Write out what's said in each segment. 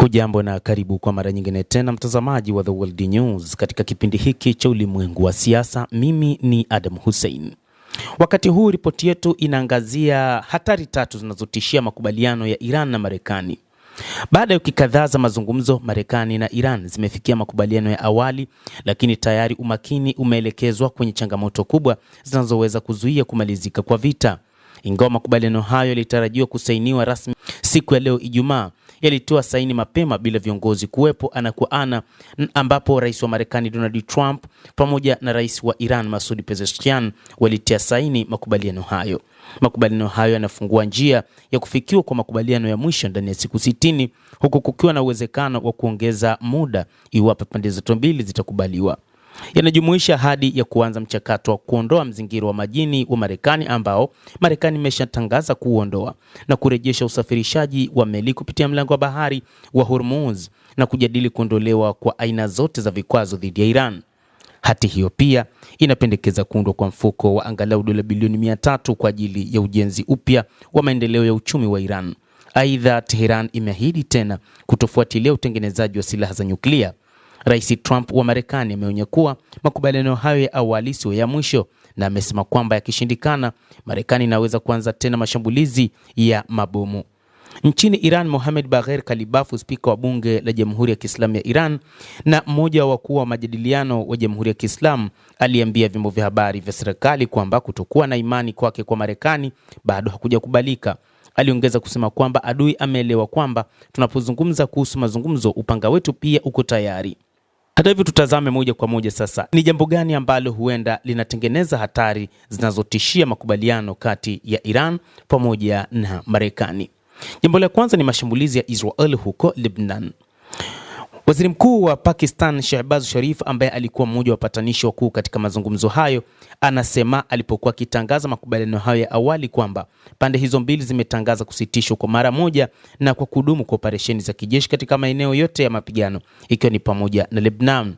Hujambo na karibu kwa mara nyingine tena mtazamaji wa The World News katika kipindi hiki cha ulimwengu wa siasa. Mimi ni Adam Hussein. Wakati huu ripoti yetu inaangazia hatari tatu zinazotishia makubaliano ya Iran na Marekani. Baada ya wiki kadhaa za mazungumzo, Marekani na Iran zimefikia makubaliano ya awali, lakini tayari umakini umeelekezwa kwenye changamoto kubwa zinazoweza kuzuia kumalizika kwa vita. Ingawa makubaliano hayo yalitarajiwa kusainiwa rasmi siku ya leo Ijumaa, yalitoa saini mapema bila viongozi kuwepo ana kwa ana, ambapo rais wa Marekani Donald Trump pamoja na rais wa Iran Masoud Pezeshkian walitia saini makubaliano hayo. Makubaliano hayo yanafungua njia ya kufikiwa kwa makubaliano ya mwisho ndani ya siku 60, huku kukiwa na uwezekano wa kuongeza muda iwapo pande zote mbili zitakubaliwa. Yanajumuisha ahadi ya kuanza mchakato wa kuondoa mzingiro wa majini wa Marekani ambao Marekani imeshatangaza kuondoa, na kurejesha usafirishaji wa meli kupitia mlango wa bahari wa Hormuz, na kujadili kuondolewa kwa aina zote za vikwazo dhidi ya Iran. Hati hiyo pia inapendekeza kuundwa kwa mfuko wa angalau dola bilioni 300 kwa ajili ya ujenzi upya wa maendeleo ya uchumi wa Iran. Aidha, Tehran imeahidi tena kutofuatilia utengenezaji wa silaha za nyuklia. Rais Trump wa Marekani ameonya kuwa makubaliano hayo ya awali sio ya mwisho, na amesema kwamba yakishindikana, Marekani inaweza kuanza tena mashambulizi ya mabomu. Nchini Iran, Mohamed Bagher Kalibafu, spika wa bunge la Jamhuri ya Kiislamu ya Iran na mmoja wa wakuu wa majadiliano wa Jamhuri ya Kiislamu, aliambia vyombo vya habari vya serikali kwamba kutokuwa na imani kwake kwa Marekani bado hakujakubalika. Aliongeza kusema kwamba adui ameelewa kwamba tunapozungumza kuhusu mazungumzo, upanga wetu pia uko tayari. Hata hivyo, tutazame moja kwa moja sasa ni jambo gani ambalo huenda linatengeneza hatari zinazotishia makubaliano kati ya Iran pamoja na Marekani. Jambo la kwanza ni mashambulizi ya Israel huko Lebanon. Waziri Mkuu wa Pakistan Shehbaz Sharif, ambaye alikuwa mmoja wa wapatanishi wakuu katika mazungumzo hayo, anasema alipokuwa akitangaza makubaliano hayo ya awali kwamba pande hizo mbili zimetangaza kusitishwa kwa mara moja na kwa kudumu kwa operesheni za kijeshi katika maeneo yote ya mapigano, ikiwa ni pamoja na Lebanon.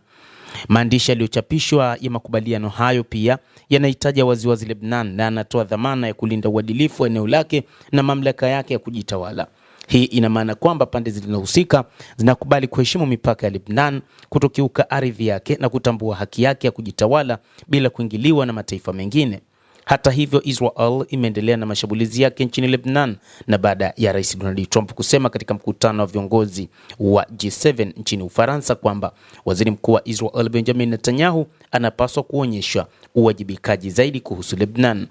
Maandishi yaliyochapishwa ya makubaliano hayo pia yanahitaja waziwazi Lebanon na anatoa dhamana ya kulinda uadilifu wa eneo lake na mamlaka yake ya kujitawala. Hii ina maana kwamba pande zinazohusika zinakubali kuheshimu mipaka ya Lebanon, kutokiuka ardhi yake na kutambua haki yake ya kujitawala bila kuingiliwa na mataifa mengine. Hata hivyo, Israel imeendelea na mashambulizi yake nchini Lebanon, na baada ya Rais Donald Trump kusema katika mkutano wa viongozi wa G7 nchini Ufaransa kwamba Waziri Mkuu wa Israel Benjamin Netanyahu anapaswa kuonyesha uwajibikaji zaidi kuhusu Lebanon.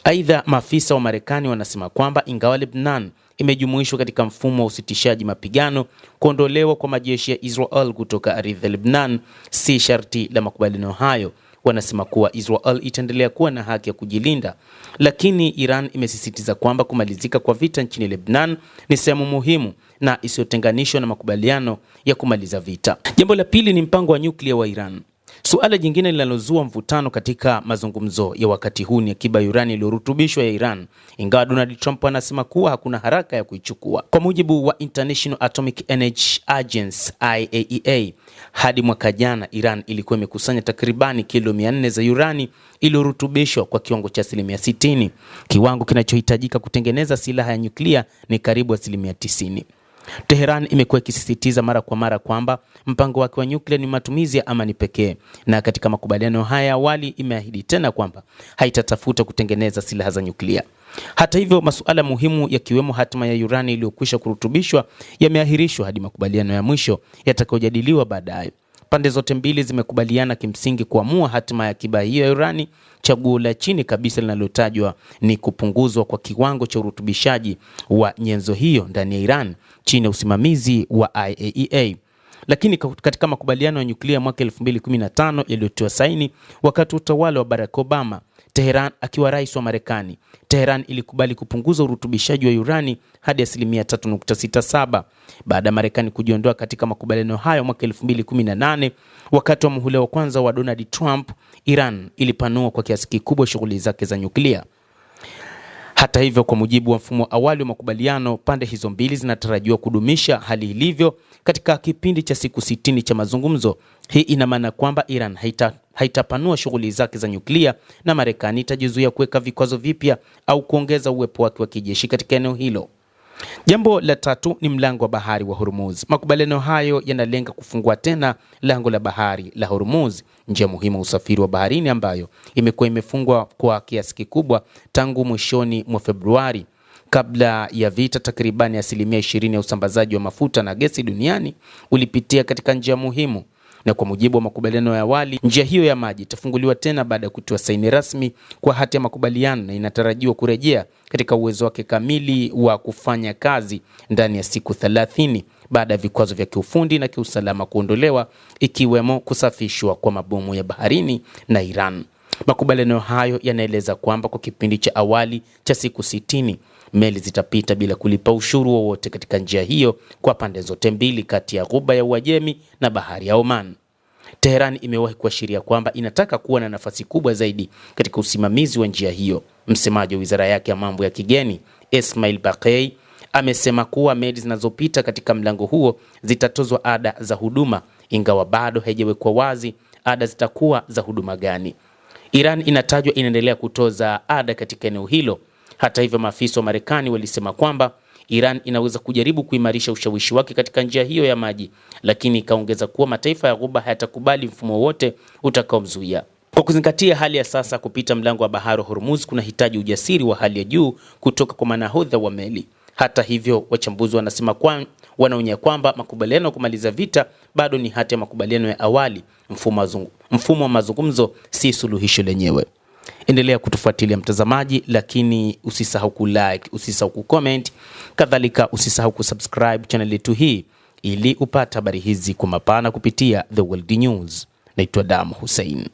Aidha, maafisa wa Marekani wanasema kwamba ingawa Lebanon imejumuishwa katika mfumo wa usitishaji mapigano, kuondolewa kwa majeshi ya Israel kutoka ardhi ya Lebanon si sharti la makubaliano hayo. Wanasema kuwa Israel itaendelea kuwa na haki ya kujilinda, lakini Iran imesisitiza kwamba kumalizika kwa vita nchini Lebanon ni sehemu muhimu na isiyotenganishwa na makubaliano ya kumaliza vita. Jambo la pili ni mpango wa nyuklia wa Iran. Suala jingine linalozua mvutano katika mazungumzo ya wakati huu ni akiba ya urani iliyorutubishwa ya Iran, ingawa Donald Trump anasema kuwa hakuna haraka ya kuichukua. Kwa mujibu wa International Atomic Energy Agency IAEA, hadi mwaka jana Iran ilikuwa imekusanya takribani kilo 400 za urani iliyorutubishwa kwa kiwango cha 60%. Kiwango kinachohitajika kutengeneza silaha ya nyuklia ni karibu 90%. Tehran imekuwa ikisisitiza mara kwa mara kwamba mpango wake wa nyuklia ni matumizi ya amani pekee, na katika makubaliano haya awali imeahidi tena kwamba haitatafuta kutengeneza silaha za nyuklia. Hata hivyo, masuala muhimu yakiwemo hatima ya urani iliyokwisha kurutubishwa yameahirishwa hadi makubaliano ya mwisho yatakayojadiliwa baadaye. Pande zote mbili zimekubaliana kimsingi kuamua hatima ya akiba hiyo ya urani. Chaguo la chini kabisa linalotajwa ni kupunguzwa kwa kiwango cha urutubishaji wa nyenzo hiyo ndani ya Iran chini ya usimamizi wa IAEA. Lakini katika makubaliano ya nyuklia mwaka 2015 yaliyotiwa saini wakati utawala wa Barack Obama, Tehran akiwa rais wa Marekani, Tehran ilikubali kupunguza urutubishaji wa urani hadi 3.67. Baada ya Marekani kujiondoa katika makubaliano hayo mwaka 2018, wakati wa muhula wa kwanza wa Donald Trump, Iran ilipanua kwa kiasi kikubwa shughuli zake za nyuklia. Hata hivyo, kwa mujibu wa mfumo awali wa makubaliano, pande hizo mbili zinatarajiwa kudumisha hali ilivyo katika kipindi cha siku 60 cha mazungumzo. Hii ina maana kwamba Iran haitapanua shughuli zake za nyuklia na Marekani itajizuia kuweka vikwazo vipya au kuongeza uwepo wake wa kijeshi katika eneo hilo. Jambo la tatu ni mlango wa bahari wa Hormuz. Makubaliano hayo yanalenga kufungua tena lango la bahari la Hormuz, njia muhimu ya usafiri wa baharini ambayo imekuwa imefungwa kwa kiasi kikubwa tangu mwishoni mwa Februari. Kabla ya vita, takribani asilimia 20 ya usambazaji wa mafuta na gesi duniani ulipitia katika njia muhimu, na kwa mujibu wa makubaliano ya awali, njia hiyo ya maji itafunguliwa tena baada ya kutoa saini rasmi kwa hati ya makubaliano, na inatarajiwa kurejea katika uwezo wake kamili wa kufanya kazi ndani ya siku 30 baada ya vikwazo vya kiufundi na kiusalama kuondolewa, ikiwemo kusafishwa kwa mabomu ya baharini na Iran. Makubaliano hayo yanaeleza kwamba kwa kipindi cha awali cha siku 60 meli zitapita bila kulipa ushuru wowote katika njia hiyo kwa pande zote mbili kati ya Ghuba ya Uajemi na bahari ya Oman. Tehran imewahi kuashiria kwamba inataka kuwa na nafasi kubwa zaidi katika usimamizi wa njia hiyo. Msemaji wa wizara yake ya mambo ya kigeni, Esmail Baqei, amesema kuwa meli zinazopita katika mlango huo zitatozwa ada za huduma, ingawa bado haijawekwa wazi ada zitakuwa za huduma gani. Iran inatajwa inaendelea kutoza ada katika eneo hilo. Hata hivyo, maafisa wa Marekani walisema kwamba Iran inaweza kujaribu kuimarisha ushawishi wake katika njia hiyo ya maji, lakini ikaongeza kuwa mataifa ya Ghuba hayatakubali mfumo wote utakaomzuia. Kwa kuzingatia hali ya sasa, kupita mlango wa bahari wa Hormuz kunahitaji ujasiri wa hali ya juu kutoka kwa manahodha wa meli. Hata hivyo, wachambuzi wanaonya kwamba makubaliano ya kumaliza vita bado ni hati ya makubaliano ya awali. Mfumo wa mazungumzo si suluhisho lenyewe. Endelea kutufuatilia mtazamaji, lakini usisahau kulike, usisahau kucomment, kadhalika usisahau kusubscribe channel yetu hii ili upate habari hizi kwa mapana kupitia The World News. Naitwa Adam Hussein.